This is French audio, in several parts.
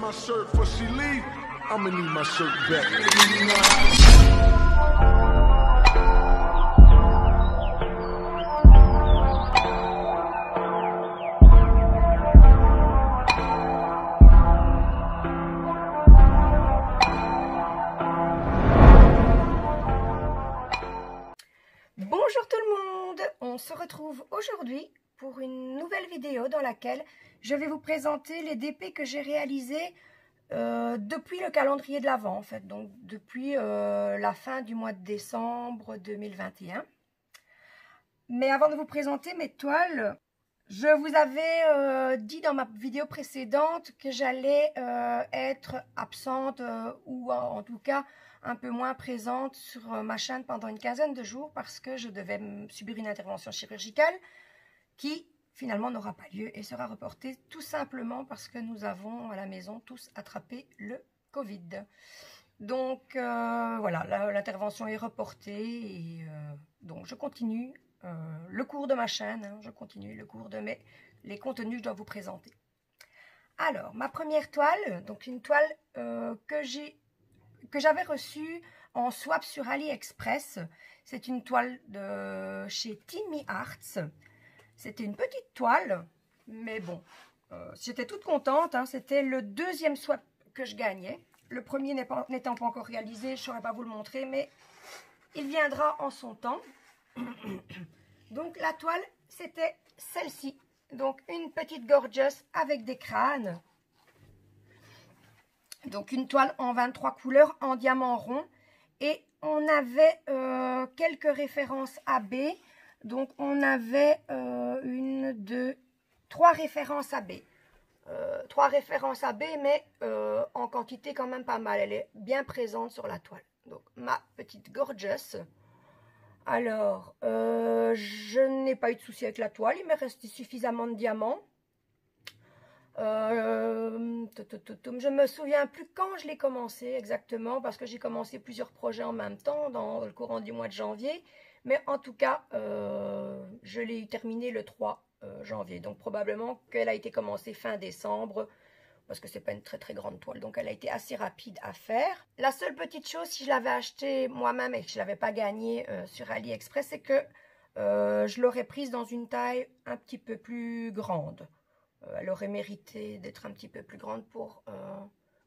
my shirt before she leave, I'ma need my shirt back. Bonjour tout le monde, on se retrouve aujourd'hui pour une nouvelle vidéo dans laquelle je vais vous présenter les DP que j'ai réalisés depuis le calendrier de l'Avent en fait, donc depuis la fin du mois de décembre 2021. Mais avant de vous présenter mes toiles, je vous avais dit dans ma vidéo précédente que j'allais être absente ou en tout cas un peu moins présente sur ma chaîne pendant une quinzaine de jours parce que je devais subir une intervention chirurgicale qui finalement n'aura pas lieu et sera reportée tout simplement parce que nous avons à la maison tous attrapé le Covid. Donc voilà, l'intervention est reportée et donc je continue le cours de ma chaîne, hein, je continue le cours de les contenus que je dois vous présenter. Alors, ma première toile, donc une toile que j'avais reçue en swap sur AliExpress. C'est une toile de chez Timmy Arts. C'était une petite toile, mais bon, j'étais toute contente. Hein. C'était le deuxième swap que je gagnais. Le premier n'étant pas encore réalisé, je ne saurais pas vous le montrer, mais il viendra en son temps. Donc la toile, c'était celle-ci. Donc une petite gorgeous avec des crânes. Donc une toile en 23 couleurs en diamant rond. Et on avait quelques références AB. Donc on avait trois références AB. Trois références AB, mais en quantité quand même pas mal. Elle est bien présente sur la toile. Donc ma petite gorgeous. Alors, je n'ai pas eu de souci avec la toile. Il m'est resté suffisamment de diamants. Je me souviens plus quand je l'ai commencé exactement parce que j'ai commencé plusieurs projets en même temps dans le courant du mois de janvier, mais en tout cas je l'ai terminé le 3 janvier, donc probablement qu'elle a été commencée fin décembre parce que c'est pas une très très grande toile, donc elle a été assez rapide à faire. La seule petite chose, si je l'avais acheté moi-même et que je l'avais pas gagné sur AliExpress, c'est que je l'aurais prise dans une taille un petit peu plus grande. Elle aurait mérité d'être un petit peu plus grande pour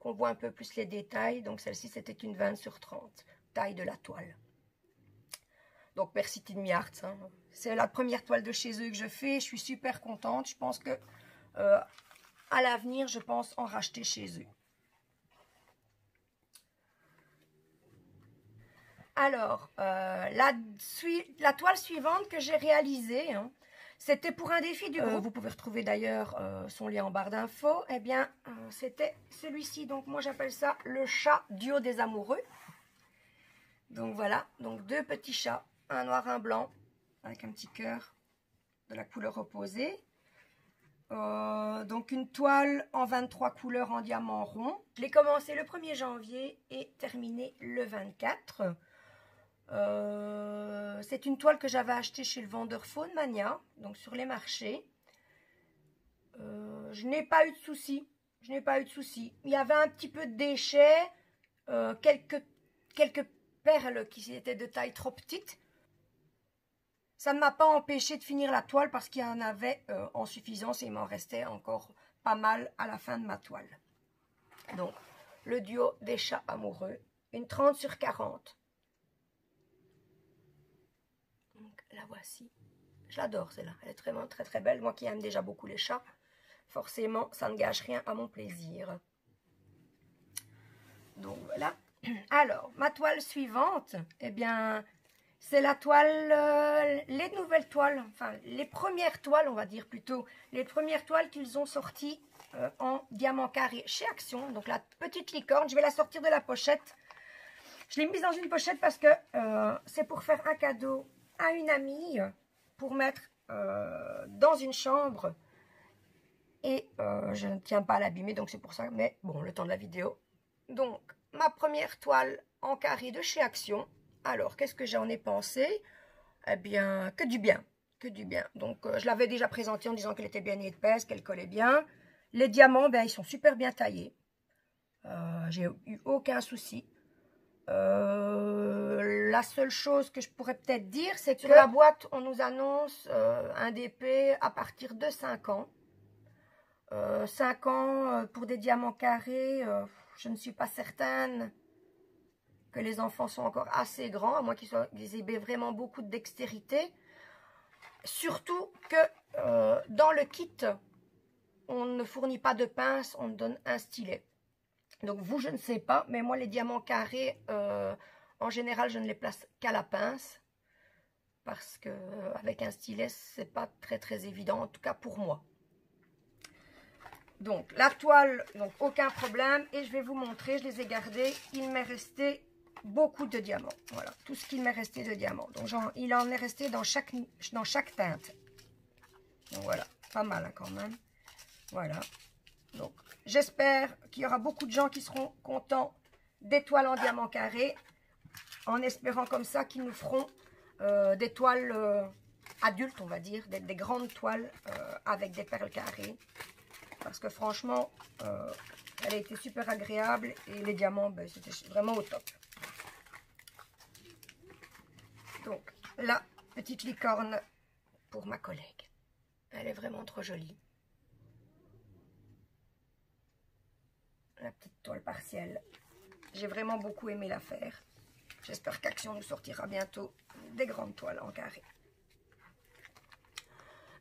qu'on voit un peu plus les détails. Donc celle-ci, c'était une 20/30, taille de la toile. Donc merci Timmy Arts. Hein. C'est la première toile de chez eux que je fais. Je suis super contente. Je pense que à l'avenir, je pense en racheter chez eux. Alors, la toile suivante que j'ai réalisée, hein, c'était pour un défi du groupe. Vous pouvez retrouver d'ailleurs son lien en barre d'infos. Eh bien, c'était celui-ci. Donc, moi, j'appelle ça le chat duo des amoureux. Donc, voilà. Donc, deux petits chats. Un noir, un blanc. Avec un petit cœur de la couleur opposée. Donc, une toile en 23 couleurs en diamant rond. Je l'ai commencé le 1er janvier et terminé le 24. C'est une toile que j'avais achetée chez le vendeur Faune Mania, donc sur les marchés. Je n'ai pas eu de soucis. Je n'ai pas eu de soucis. Il y avait un petit peu de déchets, quelques perles qui étaient de taille trop petite. Ça ne m'a pas empêché de finir la toile parce qu'il y en avait en suffisance et il m'en restait encore pas mal à la fin de ma toile. Donc, le duo des chats amoureux, une 30/40. Donc, la voici. Je l'adore celle-là. Elle est vraiment très très belle. Moi qui aime déjà beaucoup les chats, forcément, ça ne gâche rien à mon plaisir. Donc, voilà. Alors, ma toile suivante, eh bien, c'est la toile, les nouvelles toiles, enfin, les premières toiles, on va dire plutôt, les premières toiles qu'ils ont sorties en diamant carré chez Action. Donc, la petite licorne, je vais la sortir de la pochette. Je l'ai mise dans une pochette parce que c'est pour faire un cadeau à une amie, pour mettre dans une chambre. Et je ne tiens pas à l'abîmer, donc c'est pour ça. Mais bon, le temps de la vidéo. Donc, ma première toile en carré de chez Action. Alors, qu'est-ce que j'en ai pensé? Eh bien, que du bien. Que du bien. Donc, je l'avais déjà présentée en disant qu'elle était bien épaisse, qu'elle collait bien. Les diamants, ben, ils sont super bien taillés. J'ai eu aucun souci. La seule chose que je pourrais peut-être dire, c'est que sur la boîte, on nous annonce un DP à partir de 5 ans. 5 ans pour des diamants carrés, je ne suis pas certaine que les enfants sont encore assez grands, à moins qu'ils aient vraiment beaucoup de dextérité. Surtout que dans le kit, on ne fournit pas de pince, on donne un stylet. Donc vous, je ne sais pas, mais moi les diamants carrés, en général, je ne les place qu'à la pince. Parce que avec un stylet, c'est pas très évident, en tout cas pour moi. Donc la toile, donc aucun problème. Et je vais vous montrer, je les ai gardés. Il m'est resté beaucoup de diamants. Voilà, tout ce qu'il m'est resté de diamants. Donc il en est resté dans chaque teinte. Donc voilà, pas mal hein, quand même. Voilà. Donc j'espère qu'il y aura beaucoup de gens qui seront contents des toiles en diamant carré. En espérant comme ça qu'ils nous feront des toiles adultes, on va dire. Des grandes toiles avec des perles carrées. Parce que franchement, elle a été super agréable. Et les diamants, ben, c'était vraiment au top. Donc, la petite licorne pour ma collègue. Elle est vraiment trop jolie. La petite toile partielle. J'ai vraiment beaucoup aimé la faire. J'espère qu'Action nous sortira bientôt des grandes toiles en carré.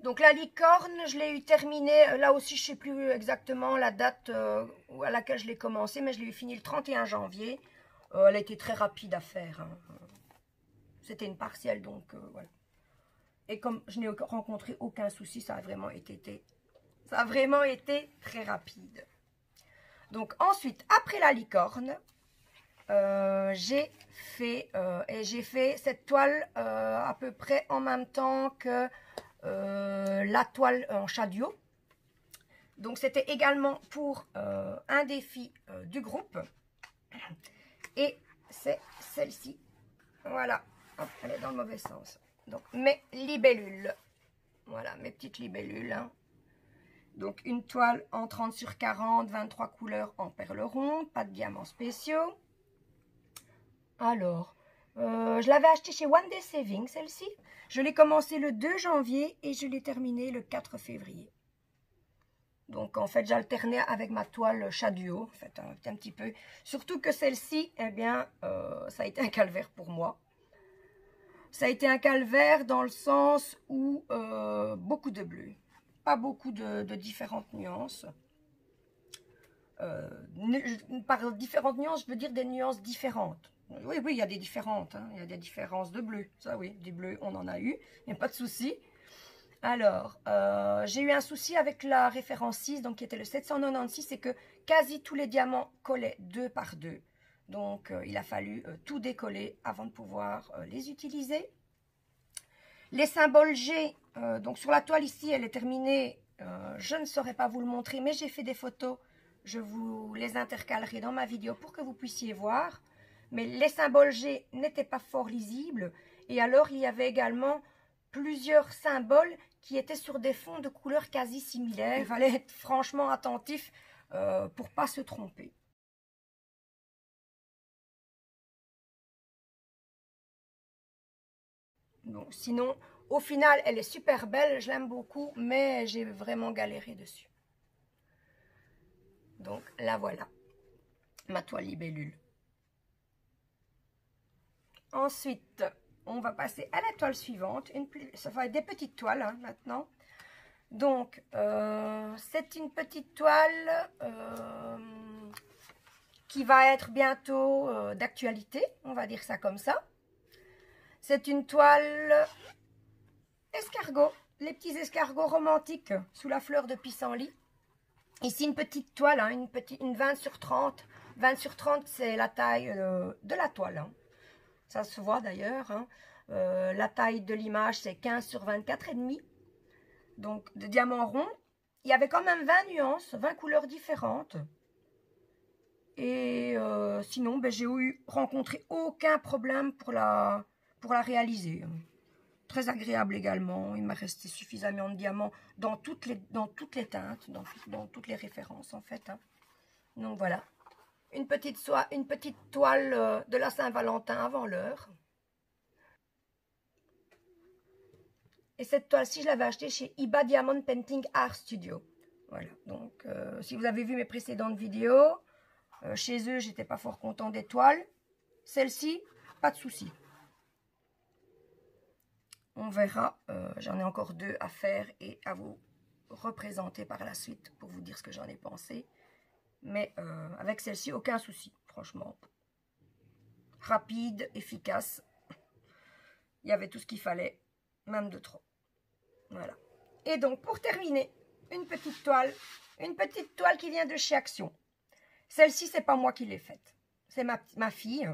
Donc la licorne, je l'ai eu terminée. Là aussi, je ne sais plus exactement la date à laquelle je l'ai commencé, mais je l'ai eu fini le 31 janvier. Elle a été très rapide à faire. Hein. C'était une partielle, donc voilà. Et comme je n'ai rencontré aucun souci, ça a vraiment été très rapide. Donc ensuite, après la licorne, j'ai fait cette toile à peu près en même temps que la toile en Shadio. Donc c'était également pour un défi du groupe. Et c'est celle-ci. Voilà. Hop, elle est dans le mauvais sens. Donc mes libellules. Voilà, mes petites libellules. Hein. Donc une toile en 30 sur 40, 23 couleurs en perles rondes, pas de diamants spéciaux. Alors, je l'avais acheté chez One Day Saving, celle-ci. Je l'ai commencé le 2 janvier et je l'ai terminée le 4 février. Donc, en fait, j'alternais avec ma toile Shadio, en fait, un petit peu. Surtout que celle-ci, eh bien, ça a été un calvaire pour moi. Ça a été un calvaire dans le sens où beaucoup de bleu. Pas beaucoup de différentes nuances. Par différentes nuances, je veux dire des nuances différentes. Oui, il y a des différentes. Hein. Il y a des différences de bleu. Ça, oui, des bleus, on en a eu. Il n'y a pas de souci. Alors, j'ai eu un souci avec la référence 6, donc qui était le 796, c'est que quasi tous les diamants collaient 2 par 2. Donc, il a fallu tout décoller avant de pouvoir les utiliser. Les symboles G, donc sur la toile ici, elle est terminée. Je ne saurais pas vous le montrer, mais j'ai fait des photos. Je vous les intercalerai dans ma vidéo pour que vous puissiez voir. Mais les symboles G n'étaient pas fort lisibles. Et alors, il y avait également plusieurs symboles qui étaient sur des fonds de couleurs quasi similaires. Il fallait être franchement attentif pour ne pas se tromper. Donc, sinon, au final, elle est super belle. Je l'aime beaucoup, mais j'ai vraiment galéré dessus. Donc, la voilà. Ma toile libellule. Ensuite, on va passer à la toile suivante. Ça va être des petites toiles hein, maintenant. Donc, c'est une petite toile qui va être bientôt d'actualité. On va dire ça comme ça. C'est une toile escargot. Les petits escargots romantiques sous la fleur de pissenlit. Ici, une petite toile, hein, une 20 sur 30. 20 sur 30, c'est la taille de la toile. Hein. Ça se voit d'ailleurs. Hein. La taille de l'image, c'est 15 sur 24,5. Donc, de diamants ronds. Il y avait quand même 20 nuances, 20 couleurs différentes. Et sinon, ben, j'ai rencontré aucun problème pour la réaliser. Très agréable également. Il m'a resté suffisamment de diamants dans toutes les teintes, dans toutes les références en fait. Hein. Donc voilà. une petite toile de la Saint-Valentin avant l'heure. Et cette toile-ci, je l'avais achetée chez Iba Diamond Painting Art Studio. Voilà, donc si vous avez vu mes précédentes vidéos, chez eux, j'étais pas fort content des toiles. Celle-ci, pas de souci. On verra, j'en ai encore 2 à faire et à vous représenter par la suite pour vous dire ce que j'en ai pensé. Mais avec celle-ci, aucun souci, franchement. Rapide, efficace. Il y avait tout ce qu'il fallait, même de trop. Voilà. Et donc, pour terminer, une petite toile qui vient de chez Action. Celle-ci, c'est pas moi qui l'ai faite. C'est ma fille.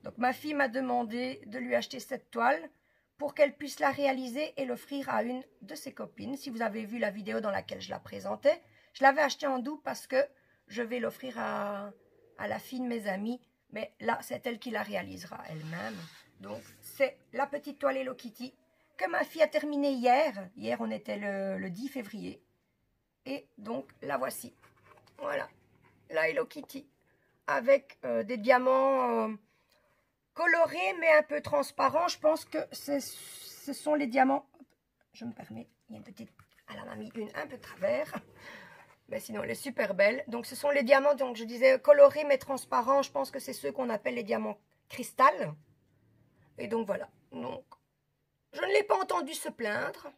Donc, ma fille m'a demandé de lui acheter cette toile pour qu'elle puisse la réaliser et l'offrir à une de ses copines. Si vous avez vu la vidéo dans laquelle je la présentais, je l'avais achetée en double parce que je vais l'offrir à la fille de mes amis. Mais là, c'est elle qui la réalisera elle-même. Donc, c'est la petite toile Hello Kitty que ma fille a terminée hier. Hier, on était le 10 février. Et donc, la voici. Voilà, la Hello Kitty. Avec des diamants colorés, mais un peu transparents. Je pense que ce sont les diamants. Je me permets, il y a une petite... Elle en a mis une un peu de travers. Mais sinon, elle est super belle. Donc, ce sont les diamants, donc je disais colorés, mais transparents. Je pense que c'est ceux qu'on appelle les diamants cristal. Et donc, voilà. Donc, je ne l'ai pas entendu se plaindre.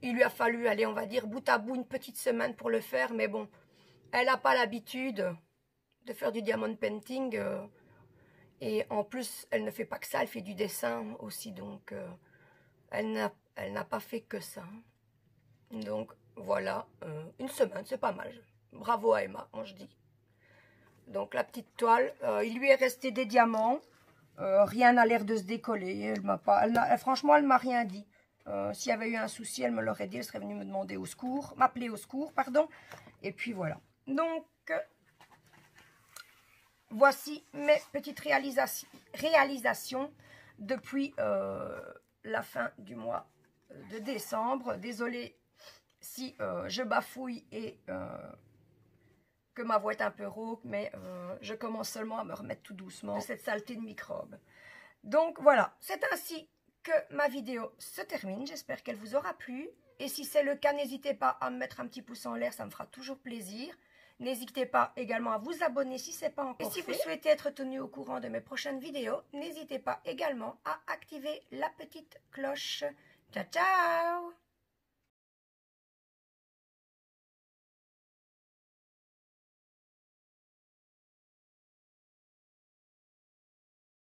Il lui a fallu aller, on va dire, bout à bout une petite semaine pour le faire. Mais bon, elle n'a pas l'habitude de faire du diamond painting. Et en plus, elle ne fait pas que ça, elle fait du dessin aussi. Donc, elle n'a pas fait que ça. Donc, voilà, une semaine, c'est pas mal. Bravo à Emma, quand je dis. Donc, la petite toile, il lui est resté des diamants. Rien n'a l'air de se décoller. Franchement, elle ne m'a rien dit. S'il y avait eu un souci, elle me l'aurait dit. Elle serait venue me demander au secours, m'appeler au secours, pardon. Et puis voilà. Donc, voici mes petites réalisations depuis la fin du mois de décembre. Désolée si je bafouille et que ma voix est un peu rauque, mais je commence seulement à me remettre tout doucement de cette saleté de microbes. Donc voilà, c'est ainsi que ma vidéo se termine. J'espère qu'elle vous aura plu. Et si c'est le cas, n'hésitez pas à me mettre un petit pouce en l'air, ça me fera toujours plaisir. N'hésitez pas également à vous abonner si ce n'est pas encore fait. Et si vous souhaitez être tenu au courant de mes prochaines vidéos, n'hésitez pas également à activer la petite cloche. Ciao, ciao!